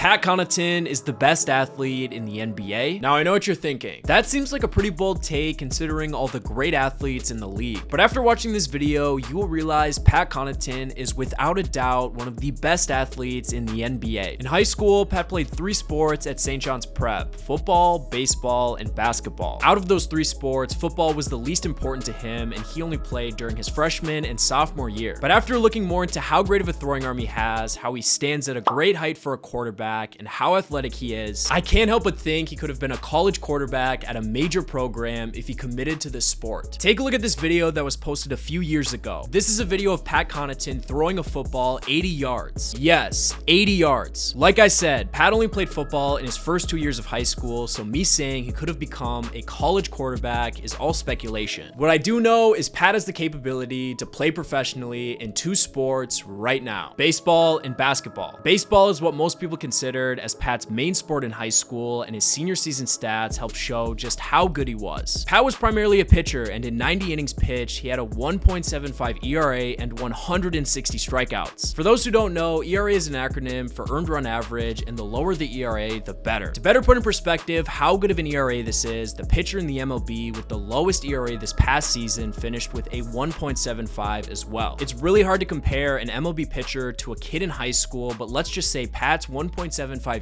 Pat Connaughton is the best athlete in the NBA. Now, I know what you're thinking. That seems like a pretty bold take considering all the great athletes in the league. But after watching this video, you will realize Pat Connaughton is without a doubt one of the best athletes in the NBA. In high school, Pat played 3 sports at St. John's Prep: football, baseball, and basketball. Out of those 3 sports, football was the least important to him, and he only played during his freshman and sophomore year. But after looking more into how great of a throwing arm he has, how he stands at a great height for a quarterback, and how athletic he is, I can't help but think he could have been a college quarterback at a major program if he committed to this sport. Take a look at this video that was posted a few years ago. This is a video of Pat Connaughton throwing a football 80 yards. Yes, 80 yards. Like I said, Pat only played football in his first 2 years of high school, so me saying he could have become a college quarterback is all speculation. What I do know is Pat has the capability to play professionally in 2 sports right now: baseball and basketball. Baseball is what most people considered as Pat's main sport in high school, and his senior season stats help show just how good he was. Pat was primarily a pitcher, and in 90 innings pitched, he had a 1.75 ERA and 160 strikeouts. For those who don't know, ERA is an acronym for earned run average, and the lower the ERA, the better. To better put in perspective how good of an ERA this is, the pitcher in the MLB with the lowest ERA this past season finished with a 1.75 as well. It's really hard to compare an MLB pitcher to a kid in high school, but let's just say Pat's 1.75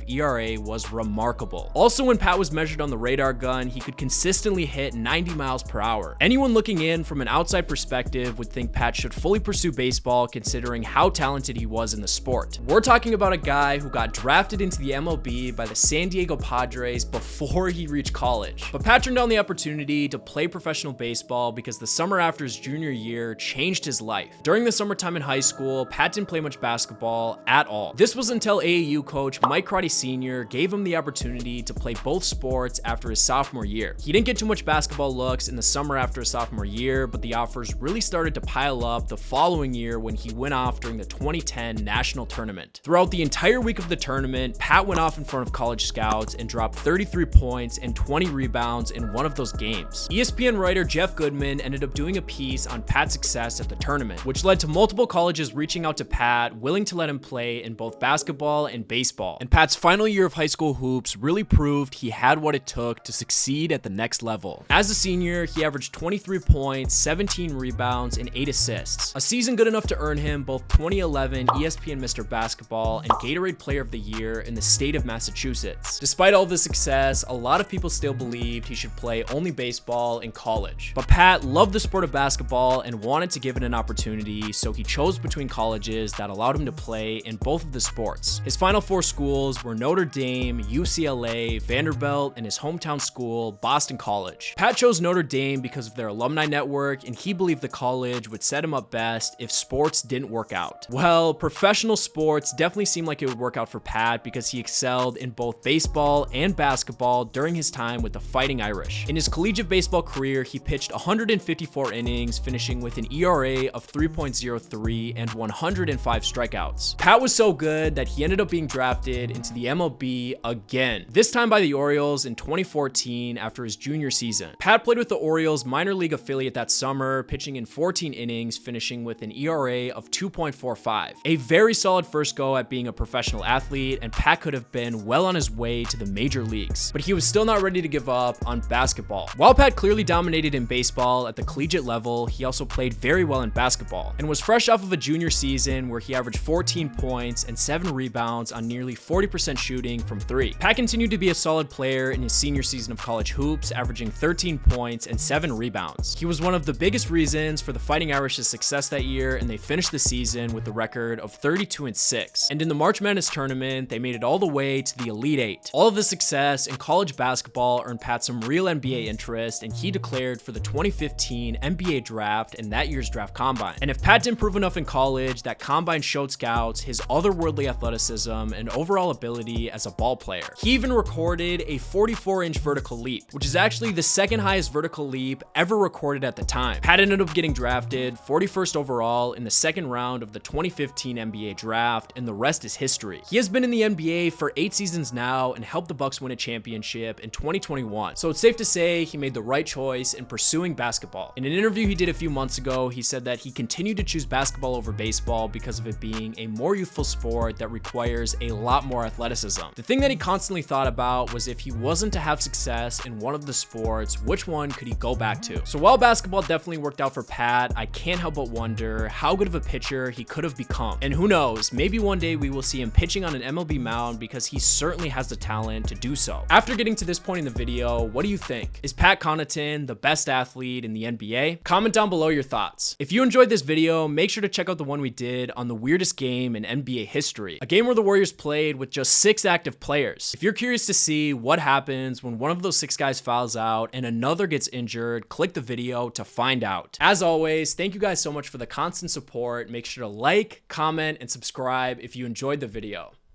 ERA was remarkable. Also, when Pat was measured on the radar gun, he could consistently hit 90 miles per hour. Anyone looking in from an outside perspective would think Pat should fully pursue baseball considering how talented he was in the sport. We're talking about a guy who got drafted into the MLB by the San Diego Padres before he reached college. But Pat turned down the opportunity to play professional baseball because the summer after his junior year changed his life. During the summertime in high school, Pat didn't play much basketball at all. This was until AAU coach Mike Crotty Sr. gave him the opportunity to play both sports after his sophomore year. He didn't get too much basketball looks in the summer after his sophomore year, but the offers really started to pile up the following year when he went off during the 2010 national tournament. Throughout the entire week of the tournament, Pat went off in front of college scouts and dropped 33 points and 20 rebounds in one of those games. ESPN writer Jeff Goodman ended up doing a piece on Pat's success at the tournament, which led to multiple colleges reaching out to Pat, willing to let him play in both basketball and baseball. And Pat's final year of high school hoops really proved he had what it took to succeed at the next level. As a senior, he averaged 23 points, 17 rebounds, and 8 assists. A season good enough to earn him both 2011 ESPN Mr. Basketball and Gatorade Player of the Year in the state of Massachusetts. Despite all this success, a lot of people still believed he should play only baseball in college. But Pat loved the sport of basketball and wanted to give it an opportunity, so he chose between colleges that allowed him to play in both of the sports. His final 4 schools were Notre Dame, UCLA, Vanderbilt, and his hometown school, Boston College. Pat chose Notre Dame because of their alumni network, and he believed the college would set him up best if sports didn't work out. Well, professional sports definitely seemed like it would work out for Pat because he excelled in both baseball and basketball during his time with the Fighting Irish. In his collegiate baseball career, he pitched 154 innings, finishing with an ERA of 3.03 and 105 strikeouts. Pat was so good that he ended up being drafted into the MLB again, this time by the Orioles in 2014 after his junior season. Pat played with the Orioles minor league affiliate that summer, pitching in 14 innings, finishing with an ERA of 2.45. A very solid first go at being a professional athlete, and Pat could have been well on his way to the major leagues. But he was still not ready to give up on basketball. While Pat clearly dominated in baseball at the collegiate level, he also played very well in basketball and was fresh off of a junior season where he averaged 14 points and 7 rebounds on nearly 40% shooting from 3. Pat continued to be a solid player in his senior season of college hoops, averaging 13 points and 7 rebounds. He was one of the biggest reasons for the Fighting Irish's success that year, and they finished the season with a record of 32-6. And in the March Madness tournament, they made it all the way to the Elite 8. All of the success in college basketball earned Pat some real NBA interest, and he declared for the 2015 NBA draft and that year's draft combine. And if Pat didn't prove enough in college, that combine showed scouts his otherworldly athleticism and overall ability as a ball player. He even recorded a 44-inch vertical leap, which is actually the second highest vertical leap ever recorded at the time. Pat ended up getting drafted 41st overall in the second round of the 2015 NBA draft, and the rest is history. He has been in the NBA for 8 seasons now and helped the Bucks win a championship in 2021. So it's safe to say he made the right choice in pursuing basketball. In an interview he did a few months ago, he said that he continued to choose basketball over baseball because of it being a more youthful sport that requires a lot lot more athleticism. The thing that he constantly thought about was if he wasn't to have success in one of the sports, which one could he go back to? So while basketball definitely worked out for Pat, I can't help but wonder how good of a pitcher he could have become. And who knows, maybe one day we will see him pitching on an MLB mound because he certainly has the talent to do so. After getting to this point in the video, what do you think? Is Pat Connaughton the best athlete in the NBA? Comment down below your thoughts. If you enjoyed this video, make sure to check out the one we did on the weirdest game in NBA history, a game where the Warriors played with just 6 active players. If you're curious to see what happens when one of those 6 guys fouls out and another gets injured, click the video to find out. As always, thank you guys so much for the constant support. Make sure to like, comment, and subscribe if you enjoyed the video.